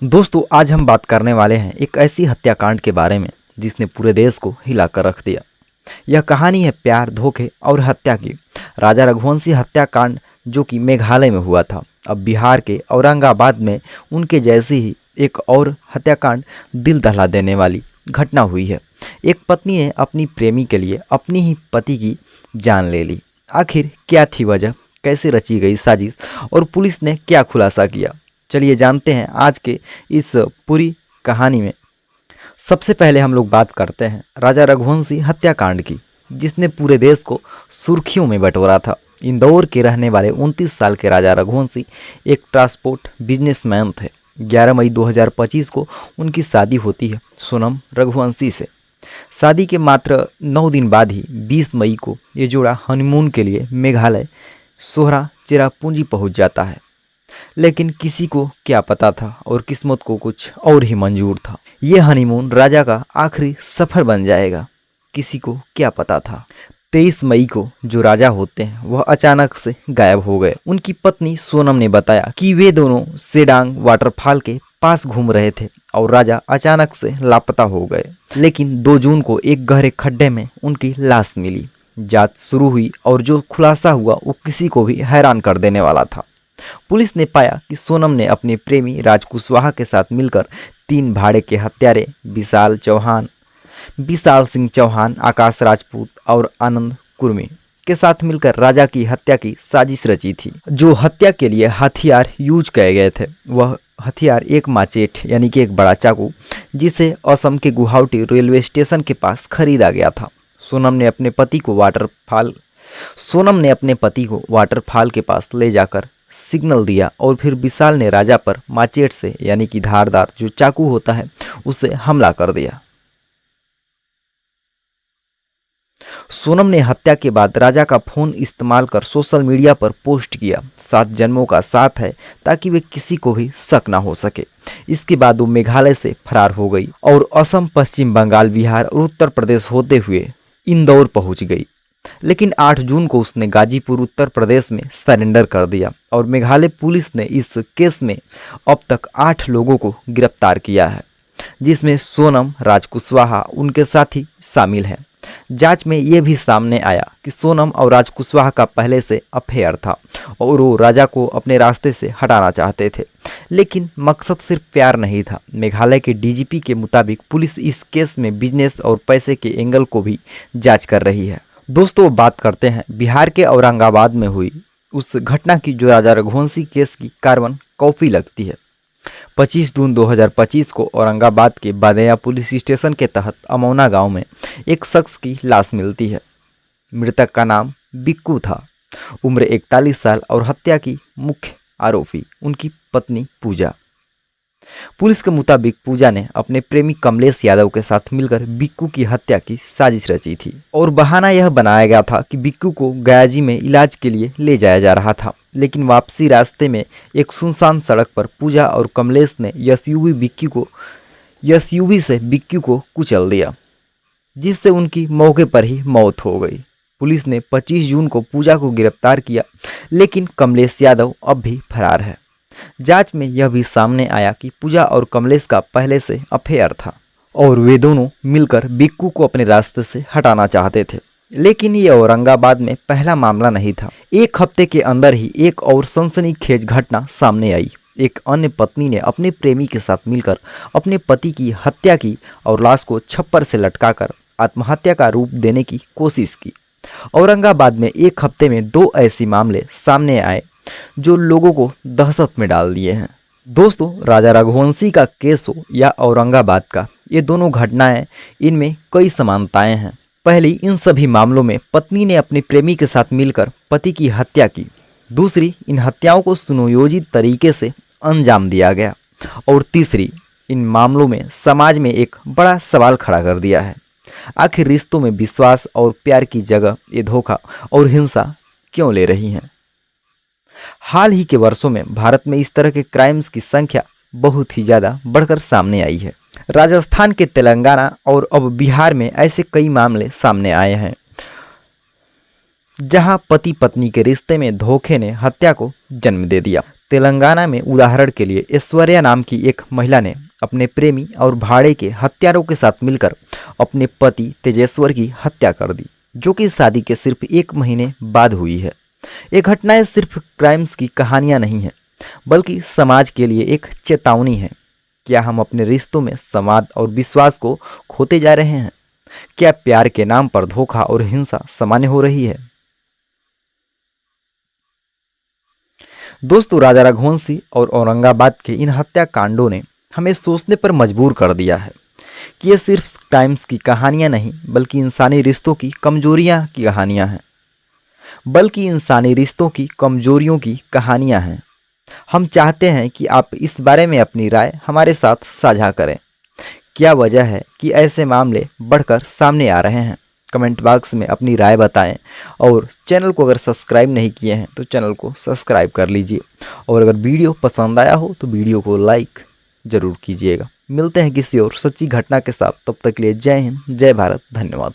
दोस्तों आज हम बात करने वाले हैं एक ऐसी हत्याकांड के बारे में जिसने पूरे देश को हिलाकर रख दिया। यह कहानी है प्यार, धोखे और हत्या की। राजा रघुवंशी हत्याकांड जो कि मेघालय में हुआ था, अब बिहार के औरंगाबाद में उनके जैसी ही एक और हत्याकांड दिल दहला देने वाली घटना हुई है। एक पत्नी ने अपनी प्रेमी के लिए अपनी ही पति की जान ले ली। आखिर क्या थी वजह, कैसे रची गई साजिश और पुलिस ने क्या खुलासा किया, चलिए जानते हैं आज के इस पूरी कहानी में। सबसे पहले हम लोग बात करते हैं राजा रघुवंशी हत्याकांड की, जिसने पूरे देश को सुर्खियों में बटोरा था। इंदौर के रहने वाले 29 साल के राजा रघुवंशी एक ट्रांसपोर्ट बिजनेसमैन थे। 11 मई 2025 को उनकी शादी होती है सोनम रघुवंशी से। शादी के मात्र 9 दिन बाद ही 20 मई को ये जोड़ा हनीमून के लिए मेघालय सोहरा चेरापूंजी पहुंच जाता है। लेकिन किसी को क्या पता था और किस्मत को कुछ और ही मंजूर था। ये हनीमून राजा का आखिरी सफर बन जाएगा, किसी को क्या पता था। 23 मई को जो राजा होते हैं वह अचानक से गायब हो गए। उनकी पत्नी सोनम ने बताया कि वे दोनों सेडांग वाटरफॉल के पास घूम रहे थे और राजा अचानक से लापता हो गए। लेकिन 2 जून को एक गहरे खड्डे में उनकी लाश मिली। जांच शुरू हुई और जो खुलासा हुआ वो किसी को भी हैरान कर देने वाला था। पुलिस ने पाया कि सोनम ने अपने प्रेमी राज कुशवाहा के साथ मिलकर 3 भाड़े के हत्यारे विशाल सिंह चौहान, आकाश राजपूत और आनंद कुर्मी के साथ मिलकर राजा की हत्या की साजिश रची थी। जो हत्या के लिए हथियार यूज किए गए थे वह हथियार एक माचेट यानी कि एक बड़ा चाकू, जिसे असम के गुवाहाटी रेलवे स्टेशन के पास खरीदा गया था। सोनम ने अपने पति को वाटरफॉल के पास ले जाकर सिग्नल दिया और फिर विशाल ने राजा पर माचेट से यानी कि धारदार जो चाकू होता है उससे हमला कर दिया। सोनम ने हत्या के बाद राजा का फोन इस्तेमाल कर सोशल मीडिया पर पोस्ट किया, 7 जन्मों का साथ है, ताकि वे किसी को भी शक ना हो सके। इसके बाद वो मेघालय से फरार हो गई और असम, पश्चिम बंगाल, बिहार और उत्तर प्रदेश होते हुए इंदौर पहुंच गई। लेकिन 8 जून को उसने गाजीपुर, उत्तर प्रदेश में सरेंडर कर दिया और मेघालय पुलिस ने इस केस में अब तक 8 लोगों को गिरफ्तार किया है, जिसमें सोनम, राज कुशवाहा उनके साथी शामिल हैं। जांच में ये भी सामने आया कि सोनम और राज कुशवाहा का पहले से अफेयर था और वो राजा को अपने रास्ते से हटाना चाहते थे, लेकिन मकसद सिर्फ प्यार नहीं था। मेघालय के डीजीपी के मुताबिक पुलिस इस केस में बिजनेस और पैसे के एंगल को भी जांच कर रही है। दोस्तों बात करते हैं बिहार के औरंगाबाद में हुई उस घटना की जो राजा रघुवंशी केस की कार्बन कॉपी लगती है। 25 जून 2025 को औरंगाबाद के बादेया पुलिस स्टेशन के तहत अमौना गांव में एक शख्स की लाश मिलती है। मृतक का नाम बिक्कू था, उम्र 41 साल और हत्या की मुख्य आरोपी उनकी पत्नी पूजा। पुलिस के मुताबिक पूजा ने अपने प्रेमी कमलेश यादव के साथ मिलकर बिक्कू की हत्या की साजिश रची थी और बहाना यह बनाया गया था कि बिक्कू को गयाजी में इलाज के लिए ले जाया जा रहा था। लेकिन वापसी रास्ते में एक सुनसान सड़क पर पूजा और कमलेश ने एसयूवी से बिक्कू को कुचल दिया, जिससे उनकी मौके पर ही मौत हो गई। पुलिस ने 25 जून को पूजा को गिरफ्तार किया, लेकिन कमलेश यादव अब भी फरार है। जांच में यह भी सामने आया कि पूजा और कमलेश का पहले से अफेयर था और वे दोनों मिलकर बिक्कू को अपने रास्ते से हटाना चाहते थे। लेकिन ये औरंगाबाद में पहला मामला नहीं था। एक हफ्ते के अंदर ही एक और सनसनीखेज घटना सामने आई। एक अन्य पत्नी ने अपने प्रेमी के साथ मिलकर अपने पति की हत्या की और लाश को छप्पर से लटकाकर आत्महत्या का रूप देने की कोशिश की। औरंगाबाद में एक हफ्ते में 2 ऐसे मामले सामने आए जो लोगों को दहशत में डाल दिए हैं। दोस्तों राजा रघुवंशी का केस हो या औरंगाबाद का, ये दोनों घटनाएं, इनमें कई समानताएं हैं। पहली, इन सभी मामलों में पत्नी ने अपने प्रेमी के साथ मिलकर पति की हत्या की। दूसरी, इन हत्याओं को सुनियोजित तरीके से अंजाम दिया गया। और तीसरी, इन मामलों में समाज में एक बड़ा सवाल खड़ा कर दिया है। आखिर रिश्तों में विश्वास और प्यार की जगह ये धोखा और हिंसा क्यों ले रही हैं? हाल ही के वर्षों में भारत में इस तरह के क्राइम्स की संख्या बहुत ही ज़्यादा बढ़कर सामने आई है। राजस्थान के तेलंगाना और अब बिहार में ऐसे कई मामले सामने आए हैं जहां पति पत्नी के रिश्ते में धोखे ने हत्या को जन्म दे दिया। तेलंगाना में उदाहरण के लिए ऐश्वर्या नाम की एक महिला ने अपने प्रेमी और भाड़े के हत्यारों के साथ मिलकर अपने पति तेजेश्वर की हत्या कर दी, जो कि शादी के सिर्फ 1 महीने बाद हुई है। ये घटनाएं सिर्फ क्राइम्स की कहानियां नहीं हैं, बल्कि समाज के लिए एक चेतावनी है। क्या हम अपने रिश्तों में संवाद और विश्वास को खोते जा रहे हैं? क्या प्यार के नाम पर धोखा और हिंसा सामान्य हो रही है? दोस्तों, राजा रघुवंशी और औरंगाबाद के इन हत्याकांडों ने हमें सोचने पर मजबूर कर दिया है कि ये सिर्फ क्राइम्स की कहानियां नहीं, बल्कि इंसानी रिश्तों की कमजोरियां की कहानियां हैं बल्कि इंसानी रिश्तों की कमजोरियों की कहानियां हैं। हम चाहते हैं कि आप इस बारे में अपनी राय हमारे साथ साझा करें। क्या वजह है कि ऐसे मामले बढ़कर सामने आ रहे हैं? कमेंट बॉक्स में अपनी राय बताएं और चैनल को अगर सब्सक्राइब नहीं किए हैं तो चैनल को सब्सक्राइब कर लीजिए, और अगर वीडियो पसंद आया हो तो वीडियो को लाइक ज़रूर कीजिएगा। मिलते हैं किसी और सच्ची घटना के साथ, तब तक के लिए जय हिंद, जय भारत, धन्यवाद।